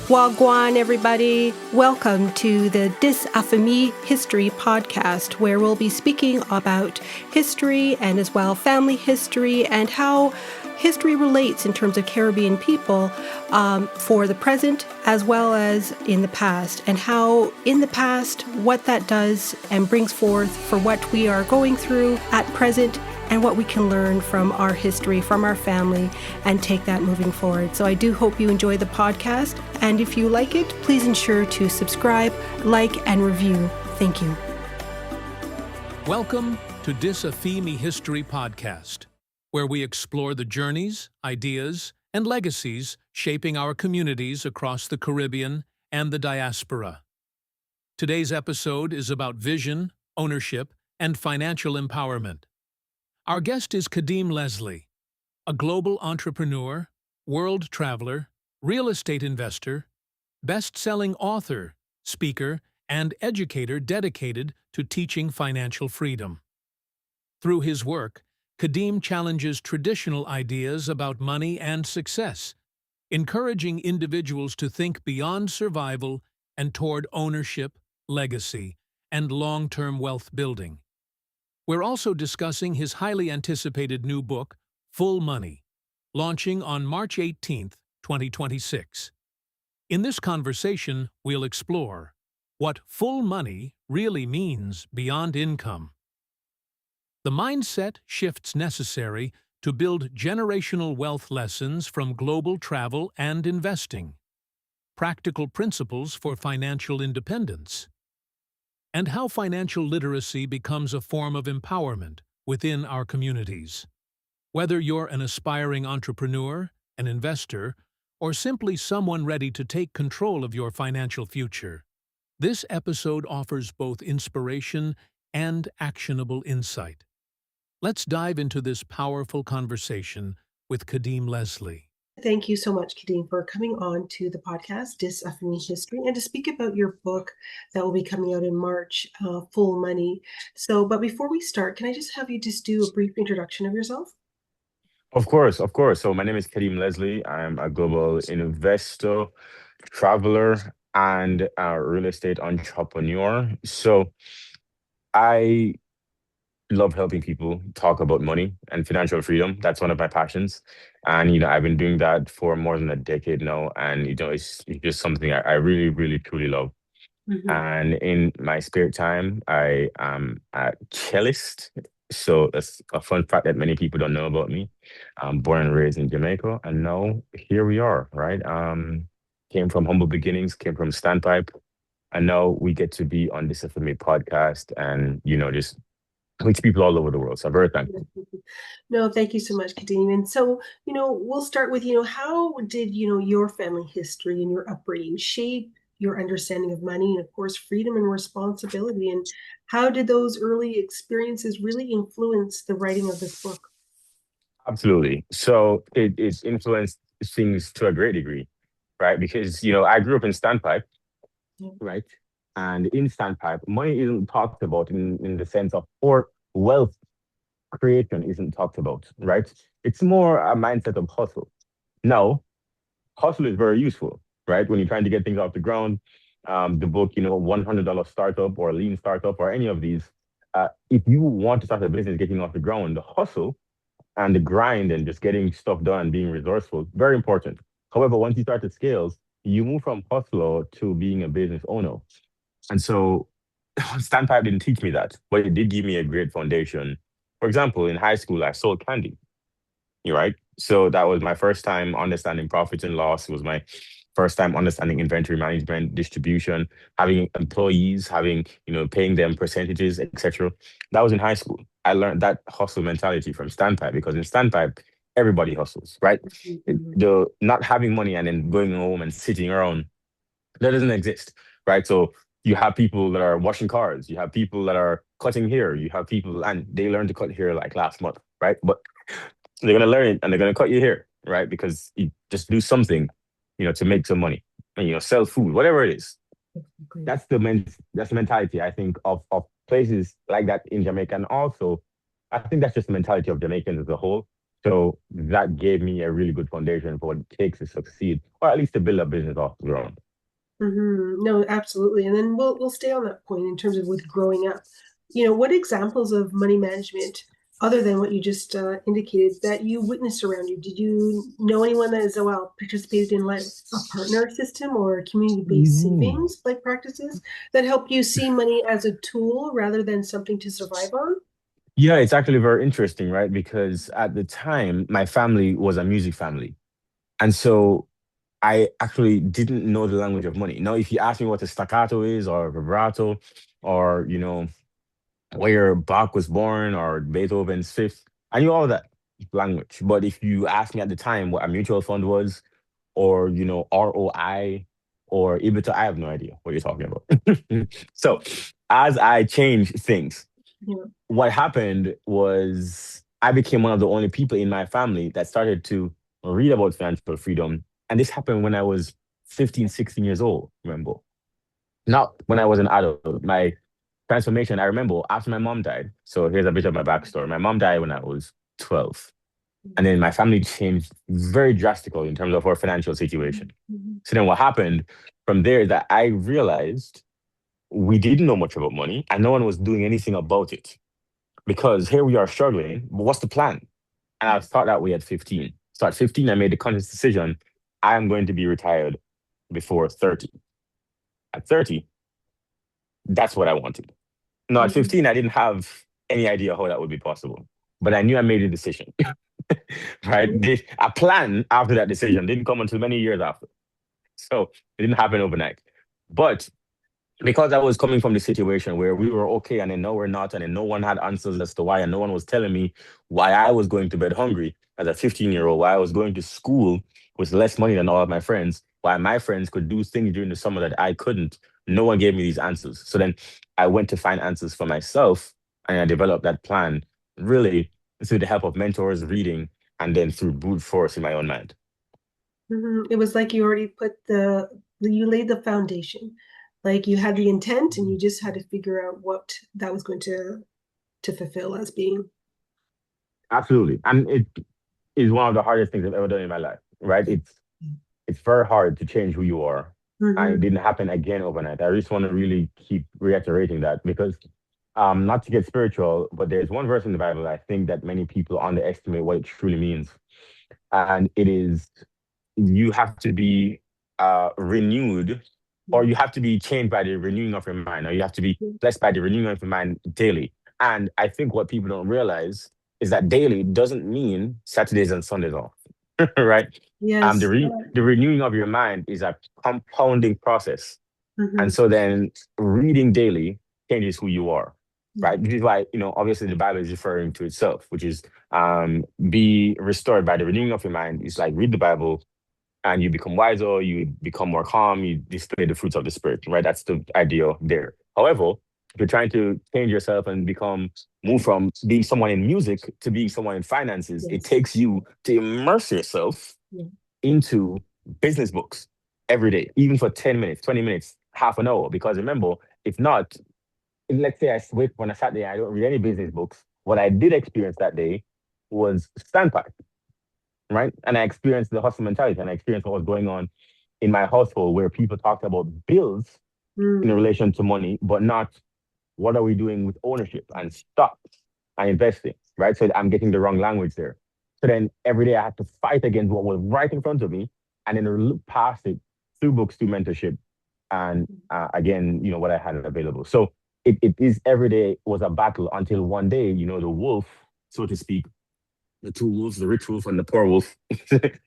Wagwan, everybody. Welcome to the Dis Affamie History podcast, where we'll be speaking about history and as well family history and how history relates in terms of Caribbean people for the present as well as in the past, and how in the past what that does and brings forth for what we are going through at present and what we can learn from our history, from our family, and take that moving forward. So I do hope you enjoy the podcast. And if you like it, please ensure to subscribe, like, and review. Thank you. Welcome to Dis Affamie History Podcast, where we explore the journeys, ideas, and legacies shaping our communities across the Caribbean and the diaspora. Today's episode is about vision, ownership, and financial empowerment. Our guest is Kadeem Leslie, a global entrepreneur, world traveler, real estate investor, best-selling author, speaker, and educator dedicated to teaching financial freedom. Through his work, Kadeem challenges traditional ideas about money and success, encouraging individuals to think beyond survival and toward ownership, legacy, and long-term wealth building. We're also discussing his highly anticipated new book, Full Money, launching on March 18, 2026. In this conversation, we'll explore what full money really means beyond income, the mindset shifts necessary to build generational wealth lessons from global travel and investing, practical principles for financial independence, and how financial literacy becomes a form of empowerment within our communities. Whether you're an aspiring entrepreneur, an investor, or simply someone ready to take control of your financial future, this episode offers both inspiration and actionable insight. Let's dive into this powerful conversation with Kadeem Leslie. Thank you so much, Kadeem, for coming on to the podcast, Dis Affamie History, and to speak about your book that will be coming out in March, Full Money. But before we start, can I just have you just do a brief introduction of yourself? Of course, of course. So my name is Kadeem Leslie. I'm a global investor, traveler, and a real estate entrepreneur. So I love helping people talk about money and financial freedom. That's one of my passions. And, I've been doing that for more than a decade now. And, it's just something I really, really, truly love. Mm-hmm. And in my spare time, I am a cellist. So that's a fun fact that many people don't know about me. I'm born and raised in Jamaica, and now here we are, right? Came from humble beginnings, came from standpipe, and now we get to be on this FMA podcast and, just reach people all over the world. So I'm very thankful. No, thank you so much, Kadeem. And so, we'll start with, how did, your family history and your upbringing shape your understanding of money and, of course, freedom and responsibility? And how did those early experiences really influence the writing of this book? Absolutely. So it's influenced things to a great degree, right? Because, I grew up in standpipe, right? And in standpipe, money isn't talked about in the sense of, or wealth creation isn't talked about, right? It's more a mindset of hustle. Now, hustle is very useful, right? When you're trying to get things off the ground, the book, $100 startup or lean startup or any of these, if you want to start a business getting off the ground, the hustle and the grind and just getting stuff done, being resourceful, very important. However, once you start to scale, you move from hustler to being a business owner. And so Standpipe didn't teach me that, but it did give me a great foundation. For example, in high school, I sold candy, right? So that was my first time understanding profit and loss. It was my first time understanding inventory management, distribution, having employees, paying them percentages, etc. That was in high school. I learned that hustle mentality from Standpipe because in Standpipe, everybody hustles, right? The not having money and then going home and sitting around, that doesn't exist, right? So you have people that are washing cars, you have people that are cutting hair, you have people, and they learned to cut hair like last month, right? But they're gonna learn it and they're gonna cut your hair, right? Because you just do something, to make some money, and sell food, whatever it is. That's that's the mentality I think of places like that in Jamaica, and also I think that's just the mentality of Jamaicans as a whole. So that gave me a really good foundation for what it takes to succeed, or at least to build a business off the ground. No, absolutely. And then we'll stay on that point in terms of with growing up. What examples of money management, other than what you just indicated, that you witnessed around you? Did you know anyone that as well participated in like a partner system or community-based Mhm. savings like practices that help you see money as a tool rather than something to survive on? Yeah, it's actually very interesting, right? Because at the time, my family was a music family. And so I actually didn't know the language of money. Now, if you ask me what a staccato is or vibrato or, where Bach was born or Beethoven's fifth, I knew all that language. But if you asked me at the time what a mutual fund was or, ROI or EBITDA, I have no idea what you're talking about. So as I changed things, Yeah. what happened was I became one of the only people in my family that started to read about financial freedom. And this happened when I was 15, 16 years old, remember? Not when I was an adult. My transformation, I remember after my mom died. So here's a bit of my backstory. My mom died when I was 12. And then my family changed very drastically in terms of our financial situation. Mhm. So then what happened from there is that I realized we didn't know much about money and no one was doing anything about it because here we are struggling. But what's the plan? And I thought that way at 15. So at 15, I made the conscious decision I am going to be retired before 30. At 30, that's what I wanted. No, at Mhm. 15, I didn't have any idea how that would be possible, but I knew I made a decision, right? A plan after that decision didn't come until many years after. So it didn't happen overnight. But because I was coming from the situation where we were okay and then no, we're not, and then no one had answers as to why, and no one was telling me why I was going to bed hungry as a 15-year-old, why I was going to school with less money than all of my friends, why my friends could do things during the summer that I couldn't. No one gave me these answers. So then I went to find answers for myself and I developed that plan really through the help of mentors, reading, and then through brute force in my own mind. It was like you already you laid the foundation. Like you had the intent and you just had to figure out what that was going to fulfill as being. Absolutely. And it is one of the hardest things I've ever done in my life, right? It's very hard to change who you are. And it Mm-hmm. didn't happen again overnight. I just want to really keep reiterating that because not to get spiritual, but there's one verse in the Bible I think that many people underestimate what it truly means. And it is you have to be renewed or you have to be changed by the renewing of your mind, or you have to be blessed by the renewing of your mind daily. And I think what people don't realize is that daily doesn't mean Saturdays and Sundays off, right? Yes. The renewing of your mind is a compounding process. And Mm-hmm. so then reading daily changes who you are, Yeah. right? Which is why, obviously the Bible is referring to itself, which is be restored by the renewing of your mind. It's like read the Bible, and you become wiser, you become more calm, you display the fruits of the spirit, right? That's the idea there. However, if you're trying to change yourself and move from being someone in music to being someone in finances, it Yes. takes you to immerse yourself Yeah. into business books every day, even for 10 minutes, 20 minutes, half an hour. Because remember, if not, let's say I wake up on a Saturday, I don't read any business books. What I did experience that day was standpipe, right? And I experienced the hustle mentality and I experienced what was going on in my household where people talked about bills in Mm. relation to money, but not what are we doing with ownership and stocks and investing, right? So I'm getting the wrong language there. So then every day I had to fight against what was right in front of me and then look past it through books, through mentorship, and again, what I had available. So it is every day was a battle until one day, the wolf, so to speak, the two wolves, the rich wolf and the poor wolf,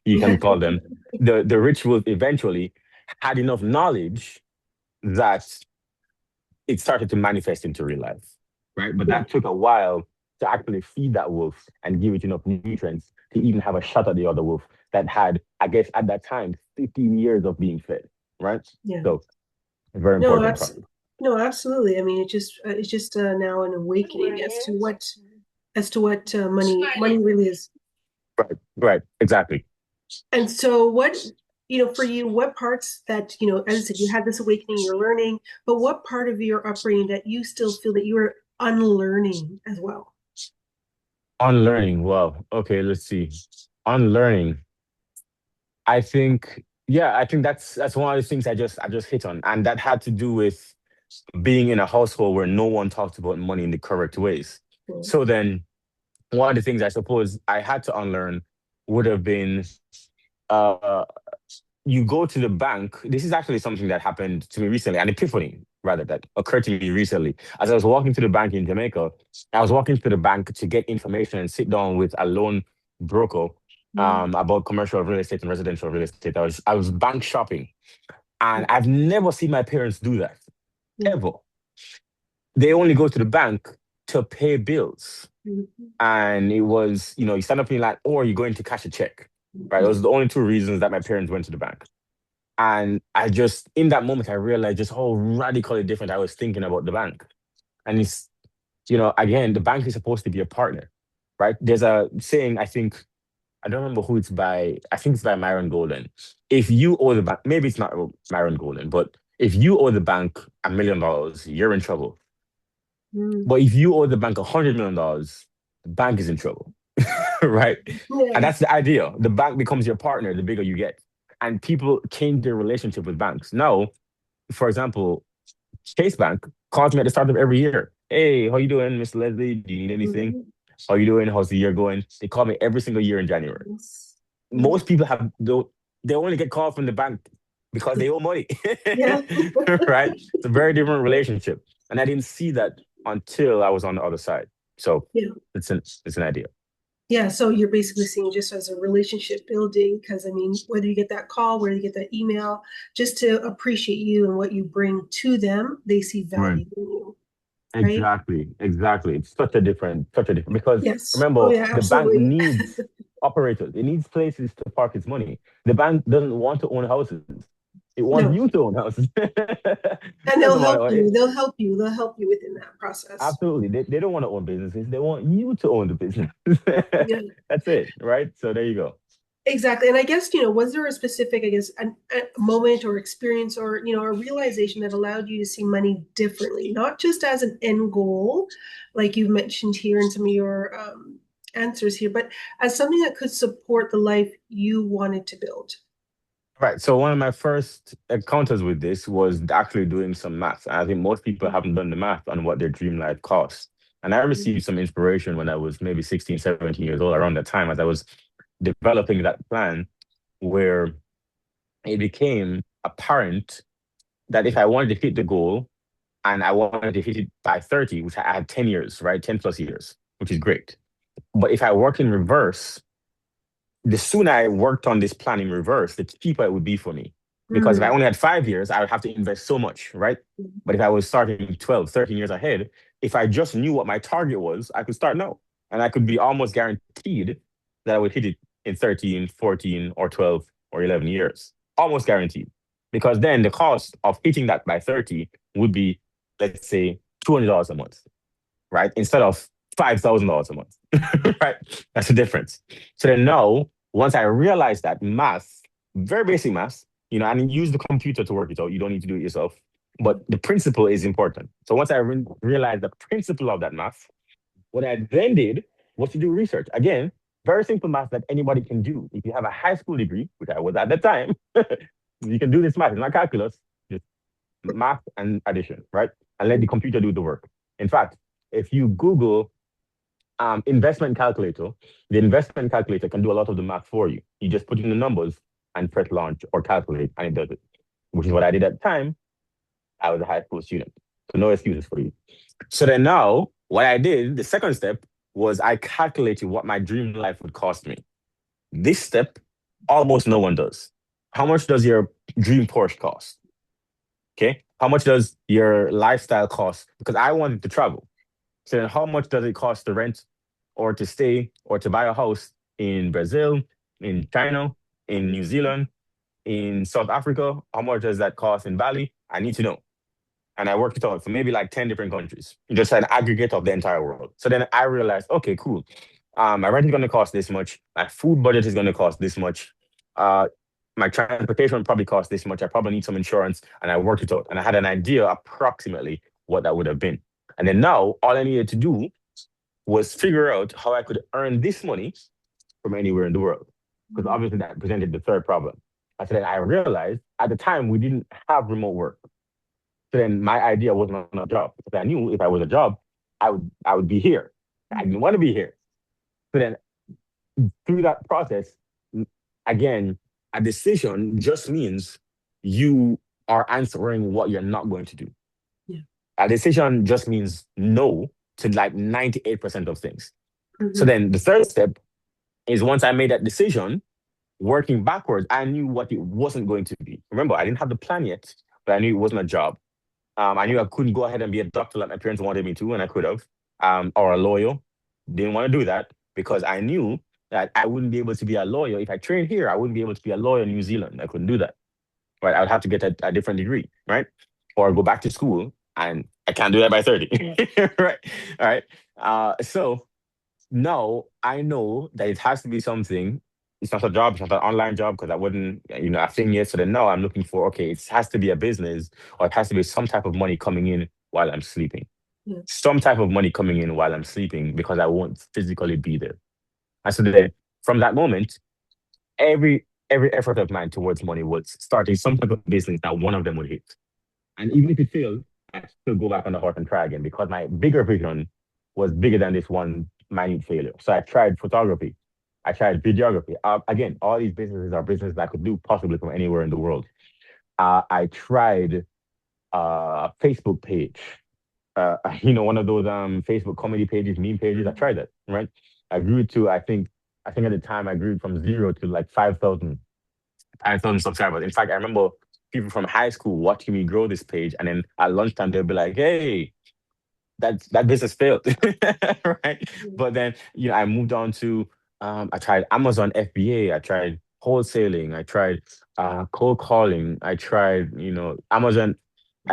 you can call them. The rich wolf eventually had enough knowledge that it started to manifest into real life, right? But Yeah. that took a while to actually feed that wolf and give it enough nutrients to even have a shot at the other wolf that had, I guess, at that time, 15 years of being fed, right? Yeah. So, a very No, important part. no, absolutely. I mean, it's just now an awakening as to what money really is. Right, right, exactly. And so, for you, what parts that, as I said, you had this awakening, you're learning, but what part of your upbringing that you still feel that you are unlearning as well? Unlearning. Well, okay, let's see. Unlearning. I think, yeah, I think that's one of the things I just hit on, and that had to do with being in a household where no one talked about money in the correct ways. Mm, So then, one of the things I suppose I had to unlearn would have been, uh, you go to the bank. This is actually something that happened to me recently, an epiphany rather that occurred to me recently. As I was walking to the bank in Jamaica, I was walking to the bank to get information and sit down with a loan broker mm, about commercial real estate and residential real estate. I was bank shopping, and mm, I've never seen my parents do that mm, ever. They only go to the bank to pay bills, mm, and it was, you stand up in line or you go in to cash a check. Right, those are the only two reasons that my parents went to the bank. And I just, in that moment, I realized just how radically different I was thinking about the bank. And it's, again, the bank is supposed to be a partner, right? There's a saying, I think, I don't remember who it's by, I think it's by Myron Golden. If you owe the bank, maybe it's not Myron Golden, but if you owe the bank $1 million, you're in trouble. mm. But if you owe the bank $100 million, the bank is in trouble. Right? And Yeah. that's the idea. The bank becomes your partner the bigger you get. And people change their relationship with banks. Now, for example, Chase Bank calls me at the start of every year. Hey, how you doing, Mr. Leslie? Do you need anything? Mm, How you doing? How's the year going? They call me every single year in January. yes. Mm, Most people they only get called from the bank because they owe money. yeah. Right? It's a very different relationship. And I didn't see that until I was on the other side. So Yeah. it's an idea. Yeah, so you're basically seeing just as a relationship building, because I mean, whether you get that call, whether you get that email, just to appreciate you and what you bring to them, they see Right. value in you, right? Exactly, exactly. It's such a different because Yes. Oh remember, yeah, the bank absolutely. needs operators. It needs places to park its money. The bank doesn't want to own houses. It wants No. you to own houses. And That's they'll about help it. you. They'll help you. They'll help you within that process. Absolutely. They don't want to own businesses. They want you to own the business. Yeah. That's it, right? So there you go. Exactly. And I guess, was there a specific, I guess, a moment or experience or, a realization that allowed you to see money differently, not just as an end goal, like you mentioned here in some of your answers here, but as something that could support the life you wanted to build? Right. So one of my first encounters with this was actually doing some math. And I think most people haven't done the math on what their dream life costs. And I received some inspiration when I was maybe 16, 17 years old, around that time, as I was developing that plan, where it became apparent that if I wanted to hit the goal and I wanted to hit it by 30, which I had 10 years, right? 10 plus years, which is great. But if I work in reverse, the sooner I worked on this plan in reverse, the cheaper it would be for me. Because if I Mm, only had 5 years, I would have to invest so much, right? But if I was starting 12, 13 years ahead, if I just knew what my target was, I could start now. And I could be almost guaranteed that I would hit it in 13, 14, or 12 or 11 years. Almost guaranteed. Because then the cost of hitting that by 30 would be, let's say, $200 a month, right? Instead of $5,000 a month, right? That's the difference. So then now, once I realized that math, very basic math, and use the computer to work it out. You don't need to do it yourself, but the principle is important. So once I realized the principle of that math, what I then did was to do research. Again, very simple math that anybody can do. If you have a high school degree, which I was at the time, you can do this math. It's not calculus, just math and addition, right? And let the computer do the work. In fact, if you Google investment calculator, the investment calculator can do a lot of the math for you. You just put in the numbers and press launch or calculate, and it does it, which is what I did at the time. I was a high school student. So no excuses for you. So then now, what I did, the second step was I calculated what my dream life would cost me. This step, almost no one does. How much does your dream Porsche cost? Okay. How much does your lifestyle cost? Because I wanted to travel. So then how much does it cost to rent or to stay or to buy a house in Brazil, in China, in New Zealand, in South Africa? How much does that cost in Bali? I need to know. And I worked it out for maybe like 10 different countries, just an aggregate of the entire world. So then I realized, okay, cool. My rent is going to cost this much. My food budget is going to cost this much. Uh, my transportation probably cost this much. I probably need some insurance. And I worked it out. And I had an idea approximately what that would have been. And then now all I needed to do was figure out how I could earn this money from anywhere in the world. Because Mhm. obviously that presented the third problem. I said, I realized at the time we didn't have remote work. So then my idea wasn't on a job. Because I knew if I was a job, I would be here. I didn't want to be here. So then through that process, again, a decision just means you are answering what you're not going to do. Yeah. A decision just means no to like 98% of things. So Mhm. then the third step is once I made that decision, working backwards, I knew what it wasn't going to be. Remember, I didn't have the plan yet, but I knew it wasn't a job. I knew I couldn't go ahead and be a doctor like my parents wanted me to, and I could have, or a lawyer. Didn't want to do that because I knew that I wouldn't be able to be a lawyer. If I trained here, I wouldn't be able to be a lawyer in New Zealand. I couldn't do that. Right? I would have to get a different degree, right? Or go back to school, and I can't do that by 30. Right? All right. So now I know that it has to be something. It's not a job, it's not an online job because I wouldn't, a thing yet. So then now I'm looking for, okay, it has to be a business or it has to be some type of money coming in while I'm sleeping. Yeah. Some type of money coming in while I'm sleeping because I won't physically be there. And so then from that moment, every effort of mine towards money was starting some type of business that one of them would hit. And even if it failed, I still go back on the horse and try again because my bigger vision was bigger than this one minute failure. So I tried photography. I tried videography. Again, all these businesses are businesses I could do possibly from anywhere in the world. I tried a Facebook page, one of those Facebook comedy pages, meme pages. I tried that, right? I grew to, I think at the time I grew from zero to like 5,000 subscribers. In fact, I remember people from high school watching me grow this page, and then at lunchtime they'll be like, "Hey, that business failed," right? Mhm. But then I moved on to I tried Amazon FBA, I tried wholesaling, I tried cold calling, I tried Amazon.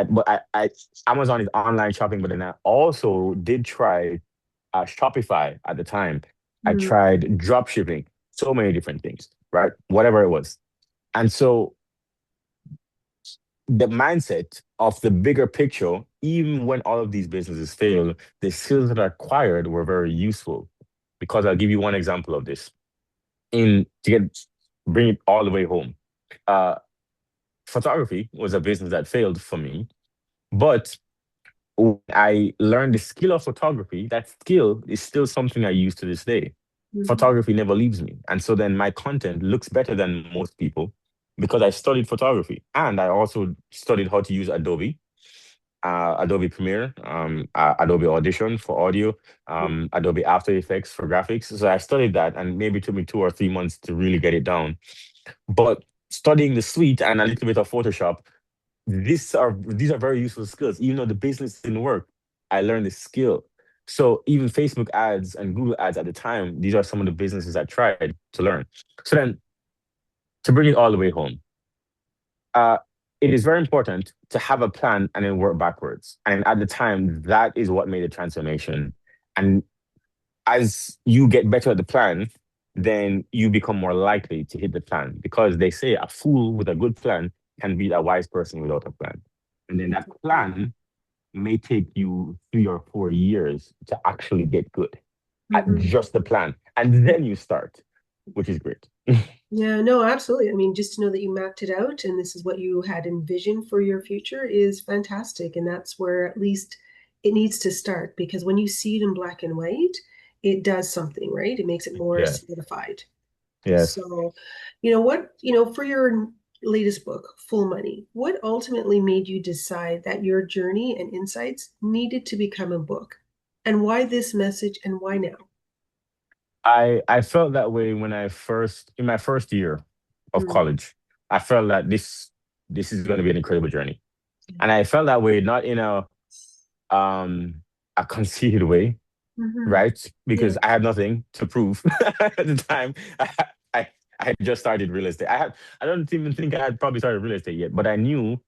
But I Amazon is online shopping, but then I also did try Shopify at the time. I Mhm. tried drop shipping, so many different things, right? Whatever it was. And so the mindset of the bigger picture, even when all of these businesses fail, the skills that I acquired were very useful. Because I'll give you one example of this. In to get bring it all the way home. Uh, Photography was a business that failed for me, but when I learned the skill of photography, that skill is still something I use to this day. Mhm. Photography never leaves me. And so then my content looks better than most people because I studied photography and I also studied how to use Adobe Premiere, Adobe Audition for audio, Adobe After Effects for graphics. So I studied that and maybe it took me 2 or 3 months to really get it down. But studying the suite and a little bit of Photoshop, these are very useful skills. Even though the business didn't work, I learned the skill. So even Facebook ads and Google ads at the time, these are some of the businesses I tried to learn. So then to bring it all the way home, uh, it is very important to have a plan and then work backwards. And at the time, that is what made the transformation. And as you get better at the plan, then you become more likely to hit the plan because they say a fool with a good plan can beat a wise person without a plan. And then that plan may take you 3 or 4 years to actually get good at Mhm. just the plan. And then you start, which is great. Yeah, no, absolutely. I mean, just to know that you mapped it out and this is what you had envisioned for your future is fantastic. And that's where at least it needs to start because when you see it in black and white, it does something, right? It makes it more Yeah. solidified. Yes. So, for your latest book, Full Money, what ultimately made you decide that your journey and insights needed to become a book? And why this message and why now? I felt that way when I first in my first year of Mm, college. I felt that this is going to be an incredible journey. yeah. And I felt that way not in um a conceited way, Hmm. right? Yeah. Because I had nothing to prove at the time. I I had just started real estate. I don't even think I had probably started real estate yet, but I knew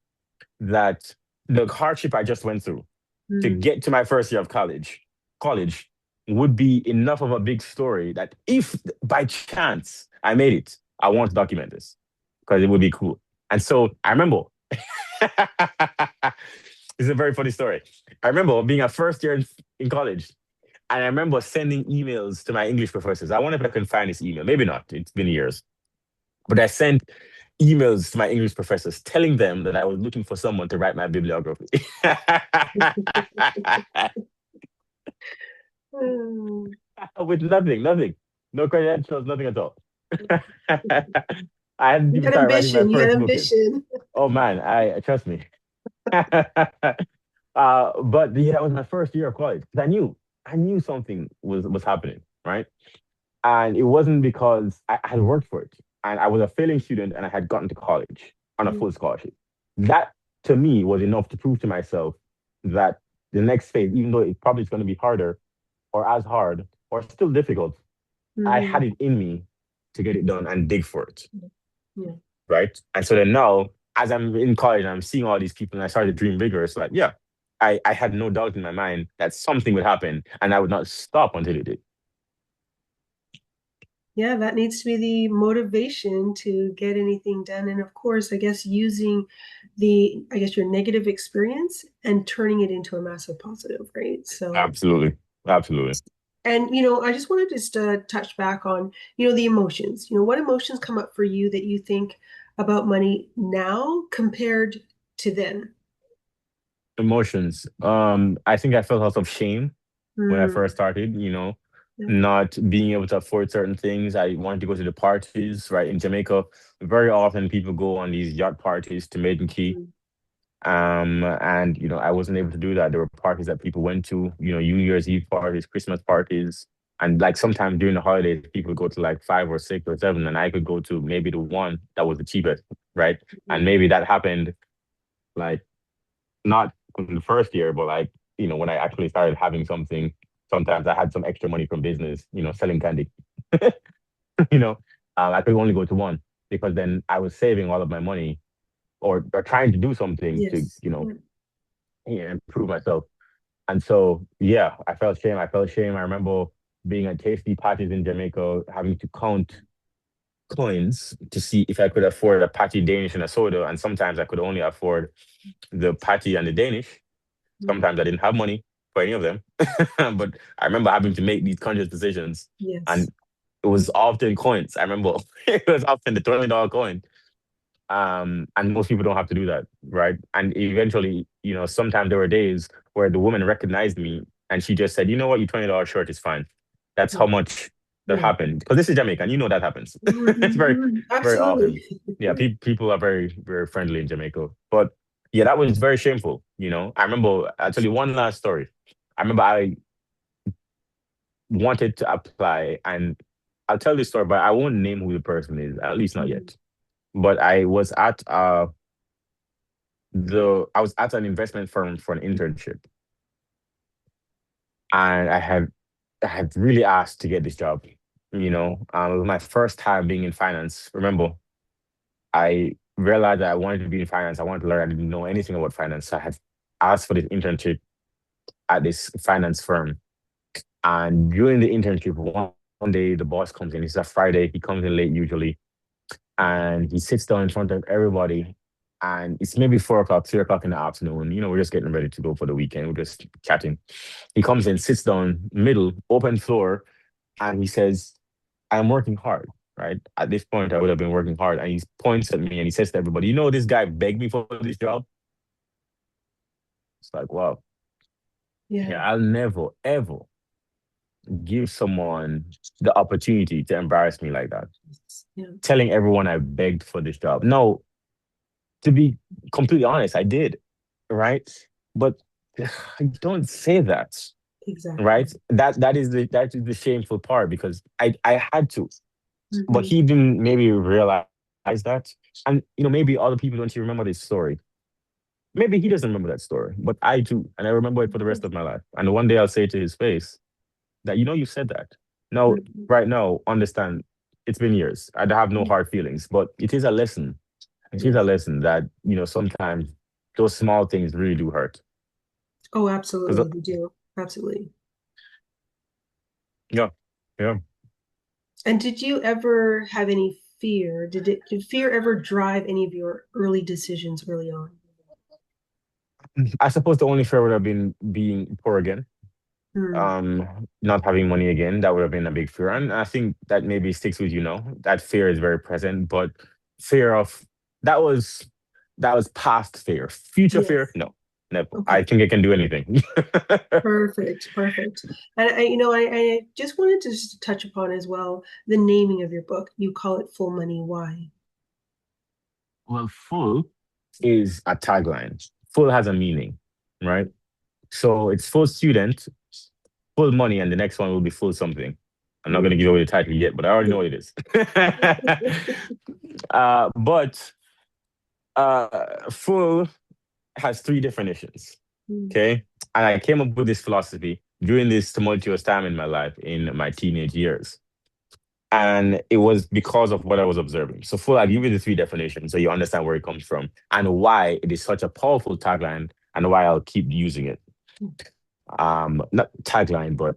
that the hardship I just went through to Mm, get to my first year of college would be enough of a big story that if by chance I made it, I want to document this because it would be cool. And so I remember, this is a very funny story. I remember being a first year in college And I remember sending emails to my English professors. I wonder if I can find this email. Maybe not. It's been years. But I sent emails to my English professors telling them that I was looking for someone to write my bibliography. Mm. With nothing, nothing. No credentials, nothing at all. I hadn't You even had started writing my ambition. You had first book yet. ambition. Oh man, I trust me. But yeah, that was my first year of college. 'Cause I knew something was happening, right? And it wasn't because I had worked for it. And I was a failing student and I had gotten to college on a Mm, full scholarship. That to me was enough to prove to myself that the next phase, even though it probably is going to be harder or as hard or still difficult, I had mm, it in me to get it done and dig for it. yeah. Right. And so then now, as I'm in college and I'm seeing all these people and I started to dream bigger, it's like, yeah, I had no doubt in my mind that something would happen and I would not stop until it did. Yeah, that needs to be the motivation to get anything done. And of course, I guess using your negative experience and turning it into a massive positive, right? So, Absolutely. Absolutely. and I just wanted to just touch back on, the emotions. What emotions come up for you that you think about money now compared to then? Emotions. I think I felt a lot of shame when I Mm, first started, yeah, not being able to afford certain things. I wanted to go to the parties, right? In Jamaica, very often people go on these yacht parties to Maiden Key. mm, And I wasn't able to do that. There were parties that people went to, New Year's Eve parties, Christmas parties, and like sometimes during the holidays, people would go to like five or six or seven, and I could go to maybe the one that was the cheapest, right? And mm. maybe that happened like not in the first year, but like when I actually started having something. Sometimes I had some extra money from business, selling candy. you know, I could only go to one because then I was saving all of my money or trying to do something to Yes. Yeah. improve myself. And so, yeah, I felt shame. I felt shame. I remember being at tasty parties in Jamaica, having to count coins to see if I could afford a patty Danish and a soda. And sometimes I could only afford the patty and the Danish. Mm. Sometimes I didn't have money for any of them. But I remember having to make these conscious decisions. Yes. And it was often coins. I remember it was often the $20 coin. And most people don't have to do that, right? And eventually, sometimes there were days where the woman recognized me and she just said, "You know what, your $20 shirt is fine." That's how Mm. much that Yeah. happened. Because this is Jamaica, and that happens. It's very, Mhm. very Absolutely. often. Yeah, people are very, very friendly in Jamaica. But yeah, that was very shameful. I remember, I'll tell you one last story. I remember I wanted to apply, and I'll tell this story, but I won't name who the person is, at least not Mm, yet. But I was at an investment firm for an internship, and I had really asked to get this job. It was my first time being in finance. Remember, I realized that I wanted to be in finance. I wanted to learn. I didn't know anything about finance. So I had asked for this internship at this finance firm. And during the internship, one day the boss comes in. It's a Friday. He comes in late usually, and he sits down in front of everybody. And it's maybe 4 o'clock, 3 o'clock in the afternoon. We're just getting ready to go for the weekend. We're just chatting. He comes in, sits down, middle, open floor, and he says, "I'm working hard." Right at this point, I would have been working hard. And he points at me and he says to everybody, "This guy begged me for this job." It's like, wow, yeah. yeah, I'll never, ever give someone the opportunity to embarrass me like that. Yeah. Telling everyone I begged for this job. No, to be completely honest, I did, right? But I don't say that, Exactly. right? That is the shameful part because I had to, but Hmm. he didn't maybe realize that, and maybe other people don't even remember this story. Maybe he doesn't remember that story, but I do, and I remember it for the rest of my life. And one day I'll say to his face that you said that. Now, Hmm. right now, understand it's been years. I have no hard feelings, but it is a lesson. It is a Yes. lesson that sometimes those small things really do hurt. Oh, 'Cause, absolutely. They do. Absolutely. yeah, yeah. And did you ever have any fear? Did fear ever drive any of your early decisions early on? I suppose the only fear would have been being poor again, Mm. Not having money again, that would have been a big fear. And I think that maybe sticks with, that fear is very present, but fear of that was past fear. Future fear, Yes. no, never. I Okay. think I can do anything. Perfect. Perfect. And I just wanted to just touch upon as well the naming of your book. You call it Full Money. Why? Well, full is a tagline. Full has a meaning, right? So it's full student, full money, and the next one will be full something. I'm not going to Mm. give away the title yet, but I already know what it is. But full has three definitions. Mm. Okay. And I came up with this philosophy during this tumultuous time in my life in my teenage years. And it was because of what I was observing. So, full, I'll give you the three definitions so you understand where it comes from and why it is such a powerful tagline and why I'll keep using it. Not tagline, but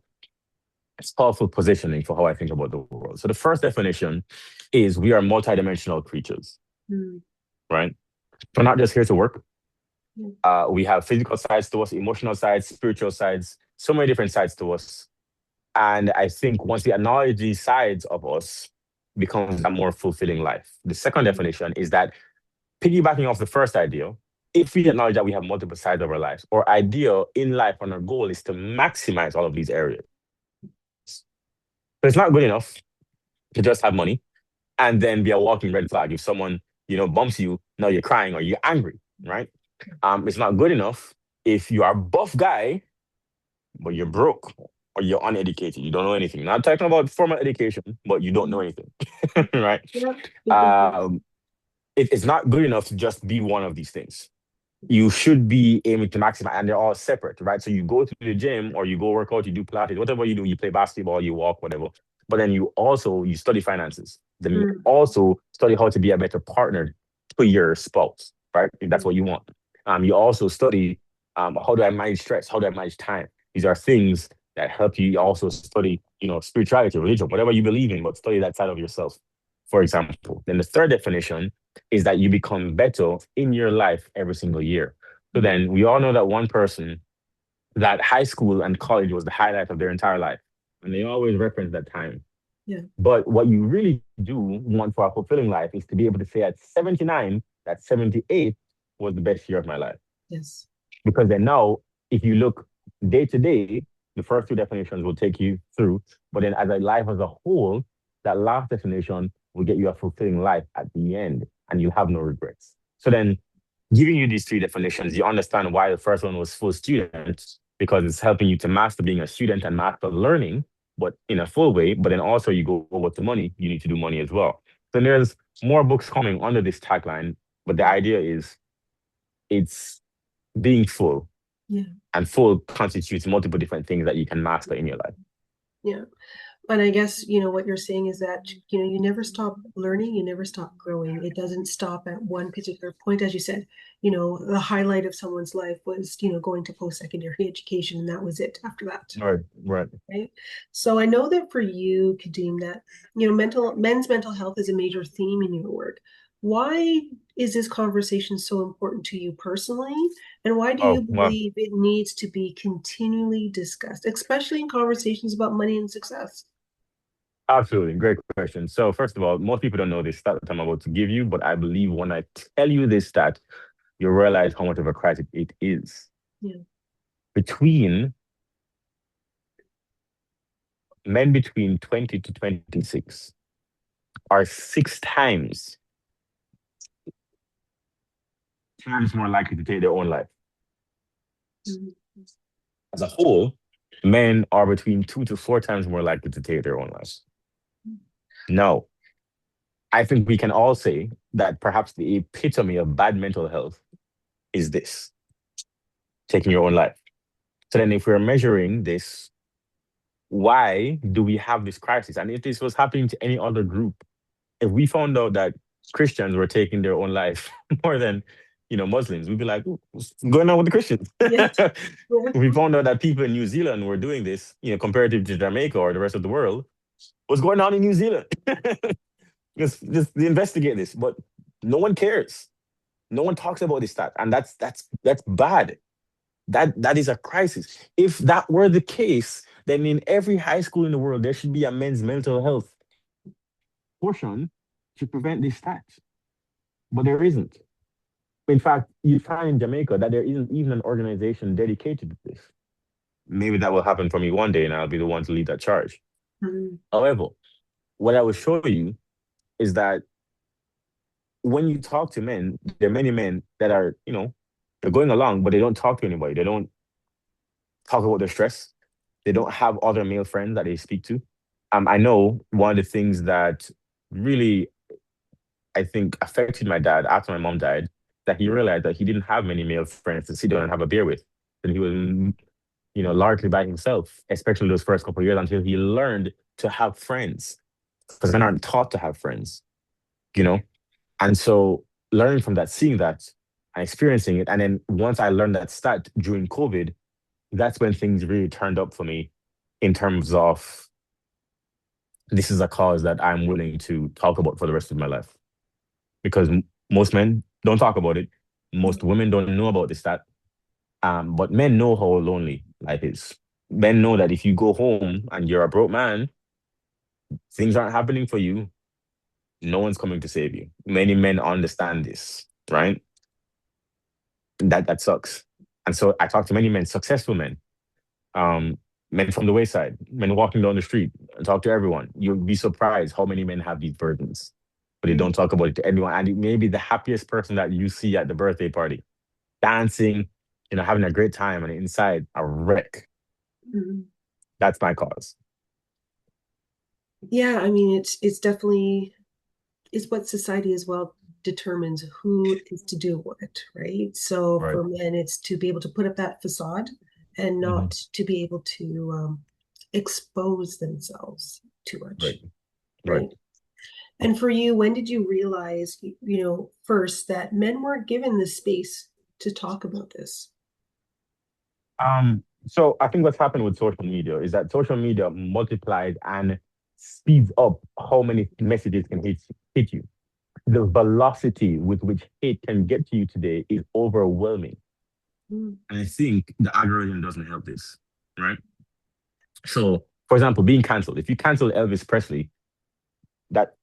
it's powerful positioning for how I think about the world. So, the first definition is we are multidimensional creatures, Mm. right? We're not just here to work. Mm. We have physical sides to us, emotional sides, spiritual sides, so many different sides to us. And I think once we acknowledge these sides of us, becomes a more fulfilling life. The second Mm. definition is that piggybacking off the first idea, if we acknowledge that we have multiple sides of our lives, our idea in life and our goal is to maximize all of these areas. So it's not good enough to just have money and then be a walking red flag. If someone, bumps you, now you're crying or you're angry, right? It's not good enough if you are a buff guy, but you're broke or you're uneducated. You don't know anything. Not talking about formal education, but you don't know anything, right? Yep. Big difference. Um, it's not good enough to just be one of these things. You should be aiming to maximize, and they're all separate, right? So you go to the gym or you go work out, you do Pilates, whatever you do, you play basketball, you walk, whatever. But then you study finances. Then you Mm. also study how to be a better partner to your spouse, right? If that's what you want. You also study how do I manage stress? How do I manage time? These are things that help you also study, spirituality, religion, whatever you believe in, but study that side of yourself, for example. Then the third definition is that you become better in your life every single year. So Mm. then we all know that one person that high school and college was the highlight of their entire life. And they always reference that time. Yeah. But what you really do want for a fulfilling life is to be able to say at 79, that 78 was the best year of my life. Yes. Because then now, if you look day to day, the first two definitions will take you through. But then as a life as a whole, that last definition will get you a fulfilling life at the end and you'll have no regrets. So then giving you these three definitions, you understand why the first one was full student, because it's helping you to master being a student and master learning, but in a full way. But then also you go over to money, you need to do money as well. So there's more books coming under this tagline, but the idea is it's being full, Yeah. and full constitutes multiple different things that you can master in your life. Yeah. And I guess, what you're saying is that, you never stop learning, you never stop growing. It doesn't stop at one particular point. As you said, the highlight of someone's life was, going to post-secondary education, and that was it after that. Right, right. Right. So I know that for you, Kadeem, that, men's mental health is a major theme in your work. Why is this conversation so important to you personally? And why do you Oh, well, believe it needs to be continually discussed, especially in conversations about money and success? absolutely. Great question. So, first of all, most people don't know this stat that I'm about to give you, but I believe when I tell you this stat, you'll realize how much of a crisis it is. Yeah. Between men between 20 to 26 are six times more likely to take their own life. Mhm. As a whole, men are between 2 to 4 times more likely to take their own lives. Now, I think we can all say that perhaps the epitome of bad mental health is this, taking your own life. So then, if we're measuring this, why do we have this crisis? And if this was happening to any other group, if we found out that Christians were taking their own life more than Muslims, we'd be like, "Ooh, what's going on with the Christians?" Yes. Yeah. If we found out that people in New Zealand were doing this, comparative to Jamaica or the rest of the world, what's going on in New Zealand? Just investigate this, but no one cares. No one talks about this stat, and that's bad. That is a crisis. If that were the case, then in every high school in the world, there should be a men's mental health portion to prevent this stat. But there isn't. In fact, you find in Jamaica that there isn't even an organization dedicated to this. Maybe that will happen for me one day and I'll be the one to lead that charge. Mhm. However, what I will show you is that when you talk to men, there are many men that are, they're going along, but they don't talk to anybody. They don't talk about their stress. They don't have other male friends that they speak to. I know one of the things that really, I think, affected my dad after my mom died, that he realized that he didn't have many male friends to sit down and have a beer with. And he was, largely by himself, especially those first couple of years until he learned to have friends. Because men aren't taught to have friends, you know? And so learning from that, seeing that and experiencing it. And then once I learned that stat during COVID, that's when things really turned up for me in terms of this is a cause that I'm willing to talk about for the rest of my life. Because most men don't talk about it. Most women don't know about this stat. But men know how lonely life is. Men know that if you go home and you're a broke man, things aren't happening for you. No one's coming to save you. Many men understand this, right? That sucks. And so I talk to many men, successful men, um, men from the wayside, men walking down the street, and talk to everyone. You'll be surprised how many men have these burdens, but they don't talk about it to anyone. And it may be the happiest person that you see at the birthday party, dancing, having a great time, and inside a wreck. Mhm. That's my cause. Yeah, I mean, it's definitely is what society as well determines who is to do what, right? So Right. for men, it's to be able to put up that facade and Mhm. not to be able to expose themselves too Right. much, Right. right? And for you, when did you realize, first that men weren't given the space to talk about this? So I think what's happened with social media is that social media multiplies and speeds up how many messages can hit you. The velocity with which hate can get to you today is overwhelming. Mm. And I think the algorithm doesn't help this, right? So, for example, being cancelled. If you cancel Elvis Presley, that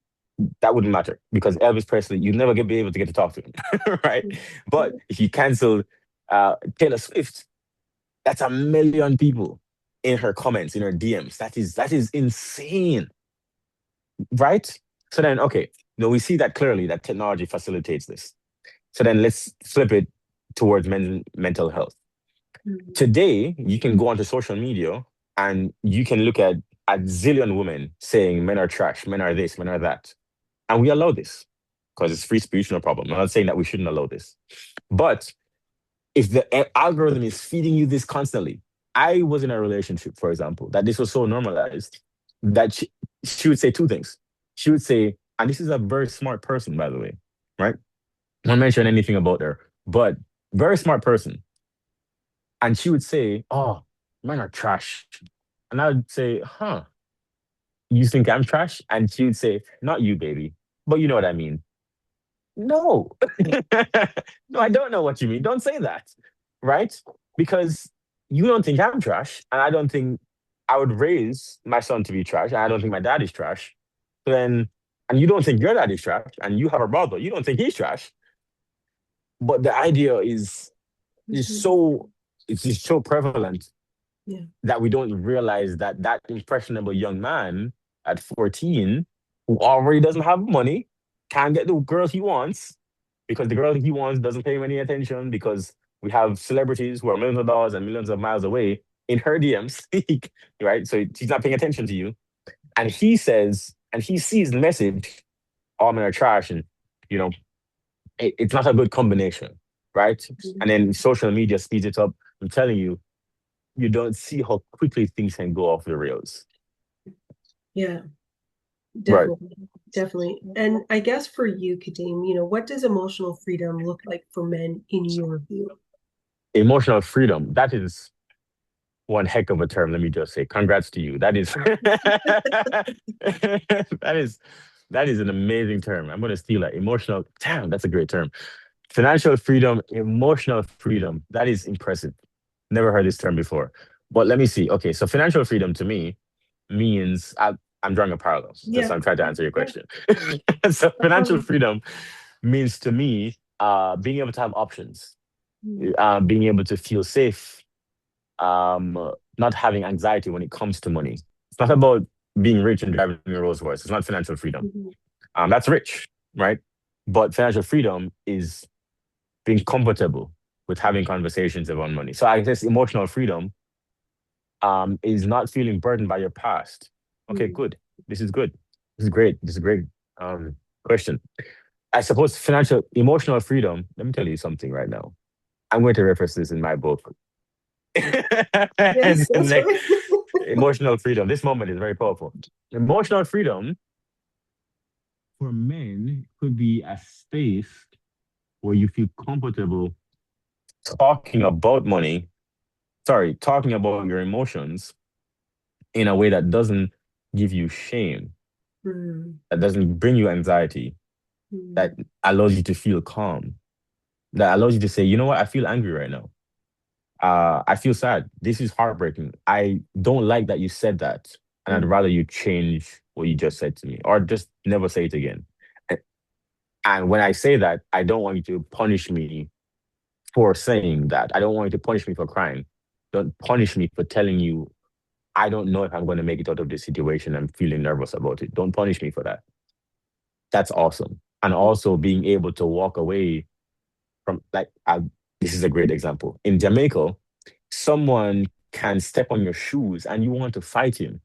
that wouldn't matter because Elvis Presley, you'd never be able to get to talk to him, right? But if you cancel Taylor Swift, that's a million people in her comments, in her DMs. That is insane, right? So then, okay, we see that clearly that technology facilitates this. So then let's flip it towards mental health. Mhm. Today, you can go onto social media and you can look at a zillion women saying men are trash, men are this, men are that. And we allow this because it's free speech, no problem. I'm not saying that we shouldn't allow this. But if the algorithm is feeding you this constantly, I was in a relationship, for example, that this was so normalized that she would say two things. She would say, and this is a very smart person, by the way, right? Won't mention anything about her, but very smart person. And she would say, "Oh, men are trash." And I would say, "Huh, you think I'm trash?" And she would say, "Not you, baby, but you know what I mean." No, no, I don't know what you mean. Don't say that, right? Because you don't think I'm trash, and I don't think I would raise my son to be trash, and I don't think my dad is trash. Then, and you don't think your dad is trash, and you have a brother, you don't think he's trash. But the idea is Mhm. so it's just so prevalent Yeah. that we don't realize that that impressionable young man at 14 who already doesn't have money can't get the girl he wants because the girl he wants doesn't pay him any attention because we have celebrities who are millions of dollars and millions of miles away in her DMs, right? So she's not paying attention to you. And he says, and he sees the message, all men are trash. And, you know, it's not a good combination, right? Mhm. And then social media speeds it up. I'm telling you, you don't see how quickly things can go off the rails. Yeah, Right. definitely. Definitely. And I guess for you, Kadeem, what does emotional freedom look like for men in your view? Emotional freedom. That is one heck of a term. Let me just say, congrats to you. That is that is that is an amazing term. I'm going to steal that. Emotional. Damn, that's a great term. Financial freedom, emotional freedom. That is impressive. Never heard this term before. But let me see. Okay, so financial freedom to me means I'm drawing a parallel. Just Yeah. I'm trying to answer your Yeah. question. So No financial problem. freedom means to me being able to have options, Mm. being able to feel safe, not having anxiety when it comes to money. It's not about being rich and driving a Rolls Royce. It's not financial freedom. Mhm. That's rich, right? But financial freedom is being comfortable with having conversations about money. So I guess emotional freedom is not feeling burdened by your past. Okay, Mm. good. This is good. This is great. This is a great um, question. I suppose financial emotional freedom. Let me tell you something right now. I'm going to reference this in my book. And Yes, that's like right. emotional freedom. This moment is very powerful. Emotional freedom for men could be a space where you feel comfortable talking about money. Sorry, talking about your emotions in a way that doesn't give you shame, Mm. that doesn't bring you anxiety, that Mm. allows you to feel calm, that allows you to say, you know what, I feel angry right now. I feel sad. This is heartbreaking. I don't like that you said that. And I'd Mm. rather you change what you just said to me or just never say it again. A- And when I say that, I don't want you to punish me for saying that. I don't want you to punish me for crying. Don't punish me for telling you, I don't know if I'm going to make it out of this situation. I'm feeling nervous about it. Don't punish me for that. That's awesome. And also being able to walk away from, like, this is a great example. In Jamaica, someone can step on your shoes and you want to fight him.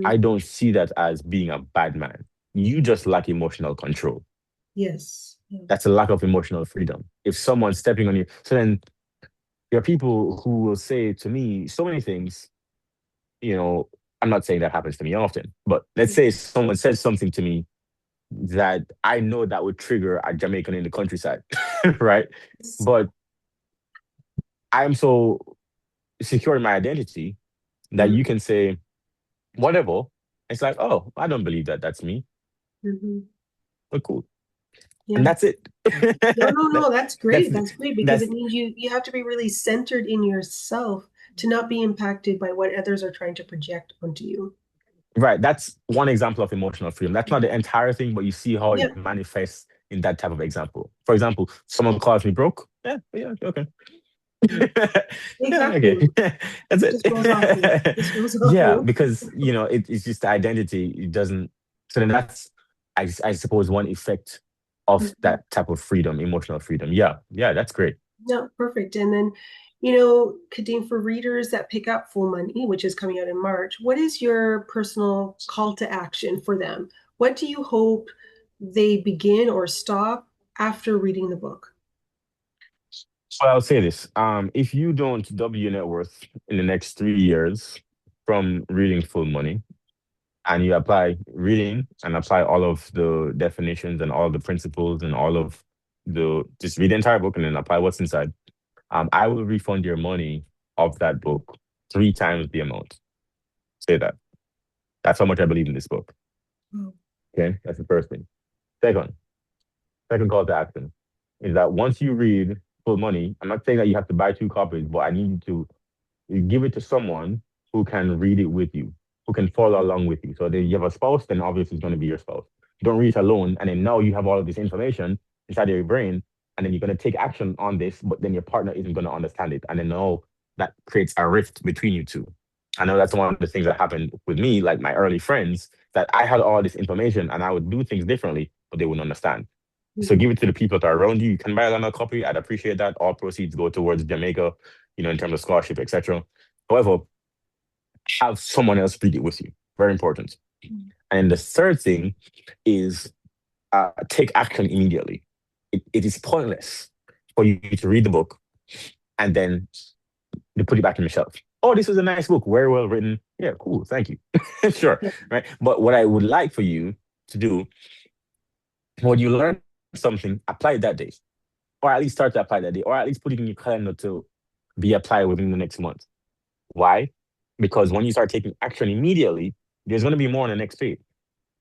I Mm. don't see that as being a bad man. You just lack emotional control. Yes. Yeah. That's a lack of emotional freedom. If someone's stepping on you, so then there are people who will say to me so many things, you know, I'm not saying that happens to me often, but let's say someone says something to me that I know that would trigger a Jamaican in the countryside, right? Yes. But I'm so secure in my identity that you Mm. can say whatever. It's like, oh, I don't believe that. That's me. Mhm. But cool, and Yeah. that's it. No, no, that, no. That's that's great. That's great because that's it means you have to be really centered in yourself to not be impacted by what others are trying to project onto you. right. That's one example of emotional freedom. That's not the entire thing, but you see how it Yeah, manifests in that type of example. For example, someone calls me broke. Yeah, yeah, okay. Yeah, okay. exactly. That's Just rolls off you. it. Just rolls off Yeah, you. because it's just the identity. It doesn't. So then that's I suppose one effect of Mhm. that type of freedom, emotional freedom. Yeah, yeah, that's great. No, perfect. And then, Kadeem, for readers that pick up Full Money, which is coming out in March, what is your personal call to action for them? What do you hope they begin or stop after reading the book? So I'll say this: if you don't double your net worth in the next 3 years from reading Full Money, and you apply reading and apply all of the definitions and all the principles and all of the just read the entire book and then apply what's inside, I will refund your money of that book 3 times the amount. Say that. That's how much I believe in this book. Oh. Okay, that's the first thing. Second, second call to action is that once you read Full Money, I'm not saying that you have to buy 2 copies, but I need you to give it to someone who can read it with you, who can follow along with you. So then you have a spouse, then obviously it's going to be your spouse. You don't read it alone, and then now you have all of this information inside of your brain, and then you're going to take action on this, but then your partner isn't going to understand it, and then now that creates a rift between you two. I know that's one of the things that happened with me, like my early friends, that I had all this information and I would do things differently, but they wouldn't understand. So Mhm. give it to the people that are around you. You can buy another copy. I'd appreciate that. All proceeds go towards Jamaica, in terms of scholarship, etc. However, have someone else read it with you. Very important. And the third thing is take action immediately. It is pointless for you to read the book and then to put it back in the shelf. Oh, this was a nice book, very well written. Yeah, cool, thank you. Sure, Yeah. right? But what I would like for you to do, when you learn something, apply it that day, or at least start to apply that day, or at least put it in your calendar to be applied within the next month. Why? Because when you start taking action immediately, there's going to be more on the next page.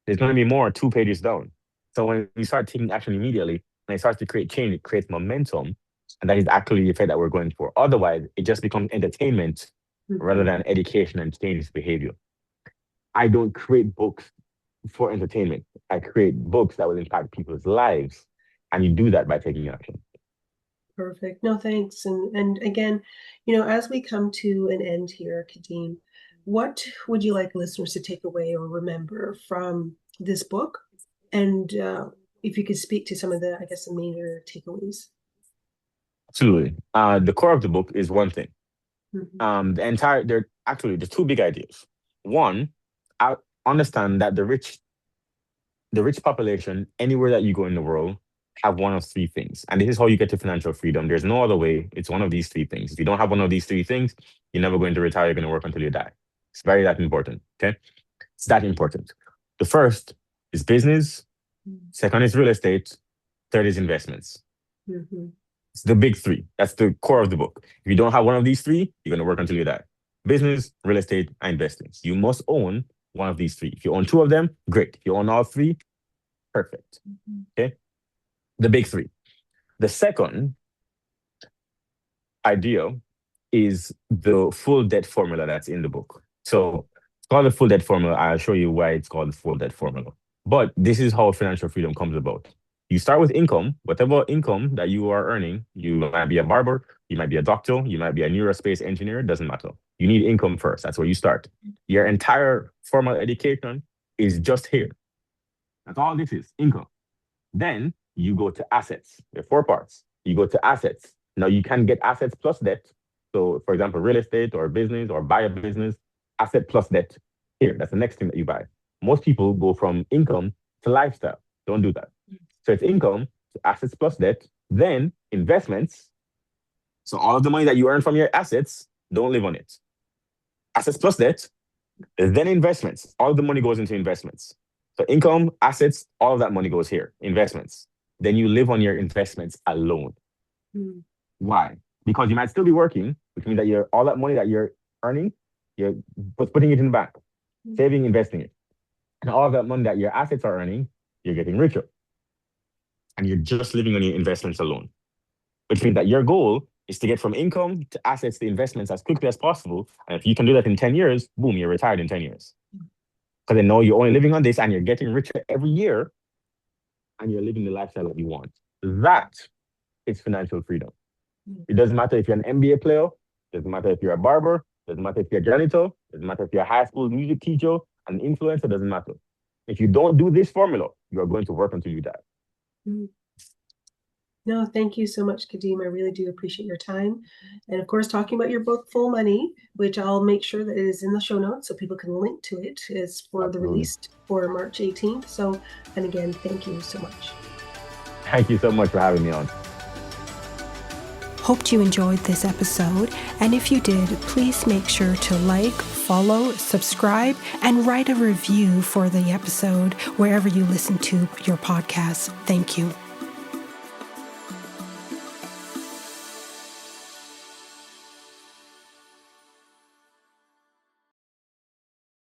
There's going to be more 2 pages down. So when you start taking action immediately and it starts to create change, it creates momentum. And that is actually the effect that we're going for. Otherwise, it just becomes entertainment rather than education and changes behavior. I don't create books for entertainment. I create books that will impact people's lives. And you do that by taking action. Perfect. No, thanks. And again, as we come to an end here, Kadeem, what would you like listeners to take away or remember from this book? And if you could speak to some of the, I guess, the major takeaways. Absolutely. The core of the book is one thing. Mhm. There's two big ideas. One, I understand that the rich population, anywhere that you go in the world, have one of three things. And this is how you get to financial freedom. There's no other way. It's one of these three things. If you don't have one of these three things, you're never going to retire. You're going to work until you die. It's very that important. Okay. It's that important. The first is business. Second is real estate. Third is investments. Mhm. It's the big three. That's the core of the book. If you don't have one of these three, you're going to work until you die. Business, real estate, and investments. You must own one of these three. If you own two of them, great. If you own all three, perfect. Okay. The big three. The second idea is the full debt formula that's in the book. So it's called the full debt formula. I'll show you why it's called the full debt formula. But this is how financial freedom comes about. You start with income, whatever income that you are earning. You might be a barber, you might be a doctor, you might be a neurospace engineer, doesn't matter. You need income first. That's where you start. Your entire formal education is just here. That's all this is, income. Then you go to assets. There are four parts. You go to assets. Now you can get assets plus debt. So, for example, real estate or business or buy a business, asset plus debt. Here, that's the next thing that you buy. Most people go from income to lifestyle. Don't do that. So it's income to assets plus debt, then investments. So all of the money that you earn from your assets, don't live on it. Assets plus debt, then investments. All the money goes into investments. So income, assets, all of that money goes here, investments. Then you live on your investments alone. Mm. Why? Because you might still be working, which means that all that money that you're earning, you're putting it in the bank, saving, investing it. And all of that money that your assets are earning, you're getting richer. And you're just living on your investments alone, which means that your goal is to get from income to assets to investments as quickly as possible. And if you can do that in 10 years, boom, you're retired in 10 years. Because they know you're only living on this and you're getting richer every year and you're living the lifestyle that you want. That is financial freedom. It doesn't matter if you're an NBA player, it doesn't matter if you're a barber, it doesn't matter if you're a janitor, it doesn't matter if you're a high school music teacher, an influencer, it doesn't matter. If you don't do this formula, you are going to work until you die. Mm. No, thank you so much, Kadeem. I really do appreciate your time. And of course, talking about your book, Full Money, which I'll make sure that it is in the show notes so people can link to it, is for the release for March 18th. So, and again, thank you so much. Thank you so much for having me on. Hoped you enjoyed this episode. And if you did, please make sure to like, follow, subscribe, and write a review for the episode wherever you listen to your podcast. Thank you.